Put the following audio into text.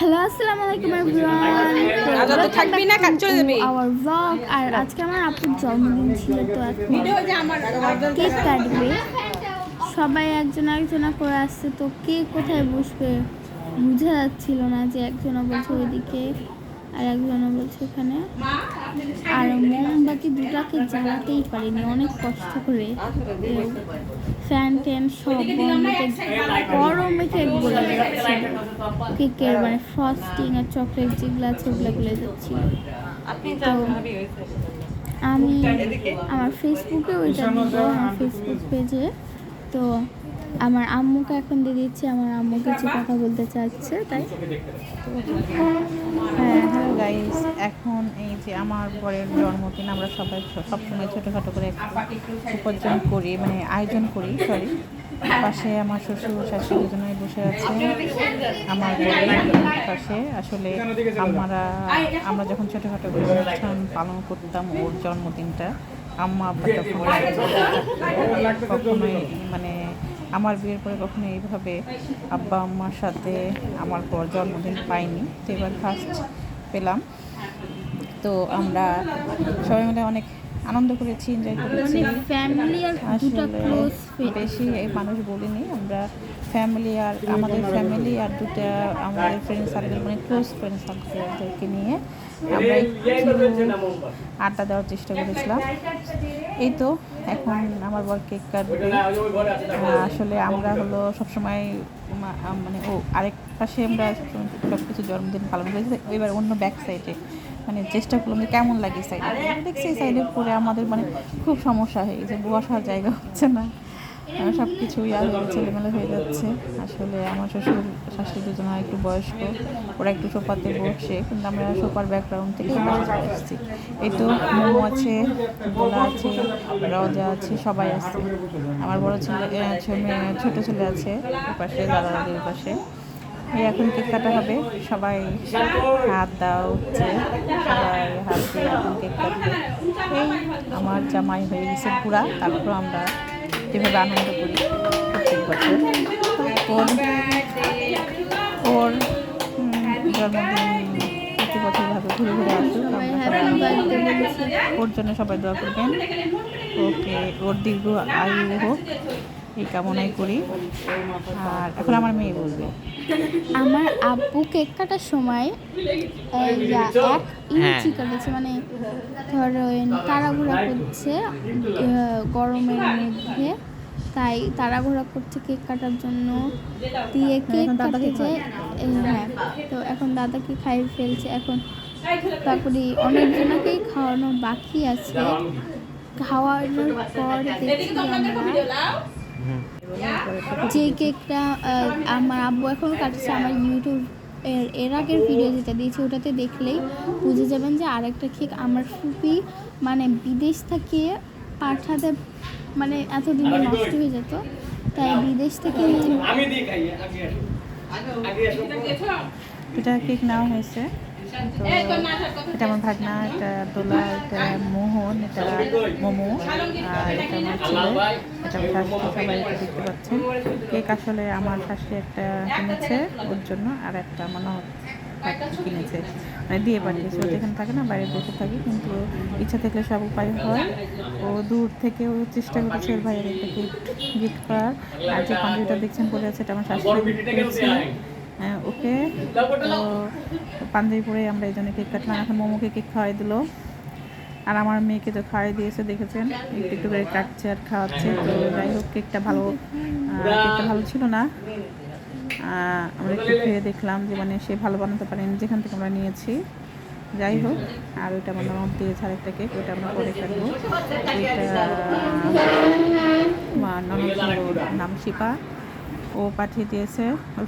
Hello আসসালামু আলাইকুম everyone, তো থাকবি না চলে যাবি আওয়ার ব্লগ। আর আজকে আমার আপুর জন্মদিন ছিল, তো এখন কেক কাটবে। সবাই একজনা করে আসছে, তো কে কোথায় বসবে বুঝা যাচ্ছিল না, যে একজনা বলছে ওইদিকে আর একজনা বলছে এখানে। আর মোমবাতি দুটাকে জ্বালাতেই পারিনি, অনেক কষ্ট করে। ফ্যান ট্যান সব গরমে কেক গলে যাচ্ছে, কেকের মানে ফ্রস্টিং আর চকলেট যেগুলো আছে ওগুলো গলে যাচ্ছিল। তো আমি আমার ফেসবুকে ওইটা দিব, আমার ফেসবুক পেজে। তো আমার আম্মুকে এখন দিয়ে দিচ্ছি, আমার আম্মু কিছু কথা বলতে চাচ্ছে, তাই। হ্যাঁ, হ্যালো গাইস। এখন এই যে আমার বরের জন্মদিন, আমরা সবাই সবসময় ছোটোখাটো করে উপার্জন করি, মানে আয়োজন করি। সরি, পাশে আমার শ্বশুর শাশুড়ি দুজনেই বসে আছে আমার বরের পাশে। আসলে আমরা যখন ছোটোখাটো করে অনুষ্ঠান পালন করতাম ওর জন্মদিনটা, আম্মা আব্বা তখন কখনোই মানে আমার বিয়ের পরে কখনো এইভাবে আব্বা আম্মার সাথে আমার পর জন্মদিন পাইনি, তো এবার ফার্স্ট পেলাম। তো আমরা সবাই মিলে অনেক আনন্দ করেছি, এনজয় করেছি। আসলে বেশি এই মানুষ বলিনি, আমরা ফ্যামিলি আর আমাদের ফ্যামিলি আর দুটা আমাদের ফ্রেন্ড সার্কেল, মানে ক্লোজ ফ্রেন্ড সার্কেলদেরকে নিয়ে আমরা একটু আড্ডা দেওয়ার চেষ্টা করেছিলাম। এই তো এখন আমার বর কেক কাটবে। আসলে আমরা হলো সবসময় মানে ও আরেক পাশে আমরা সব কিছু জন্মদিন পালন করেছি, এবার অন্য ব্যাক সাইডে মানে চেষ্টা করলাম যে কেমন লাগে সাইডে। দেখছি এই সাইডে পরে আমাদের মানে খুব সমস্যা হয়ে গেছে, বসার জায়গা হচ্ছে না, সব কিছু ছেলেমেলে হয়ে যাচ্ছে। আসলে আমার শ্বশুর শাশুড়ি দুজনে একটু বয়স্ক, ওরা একটু সোফাতে বসে, কিন্তু আমরা সোফার ব্যাকগ্রাউন্ড থেকে চলে এসেছি। এই তো মোমো আছে, গোলা আছে, রজা আছে, সবাই আছে। আমার বড় ছেলে ছোট ছেলে আছে ওই পাশে, দাদা দাদির পাশে। এই এখন কেক কাটা হবে, সবাই হাত দেওয়া হচ্ছে, সবাই হাত দিয়ে এখন কেক কাটবে। এই আমার জামাই হয়ে গেছে পুরা, তারপর আমরা যেভাবে আনন্দ করি প্রত্যেক বছর। ওর জন্মদিন প্রতি বছরভাবে ঘুরে ঘুরে আসুক, ওর জন্য সবাই দোয়া করবেন, ওকে ওর দীর্ঘ আয়ু হোক এই কামনাই করি। আর এখন আমার মেয়ে বলবে। আমার আব্বু কেক কাটার সময় এক ইঞ্চি কেটেছে, মানে ধরেন তাড়াহুড়া করছে গরমের মধ্যে, তাই তাড়াহুড়া করছে কেক কাটার জন্য, দিয়ে কেক কাটতেছে। হ্যাঁ, তো এখন দাদাকে খাইয়ে ফেলছে। এখন তারপরে অনেকজনকেই খাওয়ানো বাকি আছে। খাওয়ানোর পর দেখছি আমরা যে কেকটা আমার আব্বু এখনও কাটছে, আমার ইউটিউব এর আগের ভিডিও যেটা দিয়েছি ওটাতে দেখলেই বুঝে যাবেন যে আরেকটা কেক আমার ফুপি মানে বিদেশ থেকে পাঠাতে, মানে এতদিনে নষ্ট হয়ে যেত, তাই বিদেশ থেকে এটা কেক নেওয়া হয়েছে। তো এটা আমার ভাগনা, এটা দোলা, এটা মোহন, এটা মোমো, আর এটা আমার ছেলে, এটা আমার শাশুড়ি। সবাই এটা দেখতে পাচ্ছেন। কেক আসলে আমার শাশুড়ি একটা কিনেছে ওর জন্য, আর একটা মনে কিনেছে, মানে দিয়ে পাঠিয়েছে। ও যেখানে থাকে না, বাইরের দেশে থাকে, কিন্তু ইচ্ছা থাকলে সব উপায় হয়। ও দূর থেকে ও চেষ্টা করেছে ওর ভাইয়ের একটা গিফট করার। আর যে পাঞ্জাবিটা দেখছেন পরে আছে, এটা আমার শাশুড়ি করেছে ওকে। তো পাঞ্জাবি পরে আমরা এই জন্য কেক কাটলাম। এখন মোমোকে কেক খাওয়াই দিল, আর আমার মেয়েকে তো খাওয়াই দিয়েছে, দেখেছেন একটু একটু করে কাটছে আর খাওয়াচ্ছে। তো যাই হোক, কেকটা ভালো ছিল না। আমরা একটু খেয়ে দেখলাম যে মানে সে ভালো বানাতে পারেনি যেখান থেকে আমরা নিয়েছি। যাই হোক, আর ওইটা আমার ননদ দিয়েছে আরেকটা কেক, ওইটা আমরা পরে কাটবো। ওইটা ননদ নাম শিপা, ও পাঠিয়ে দিয়েছে ওর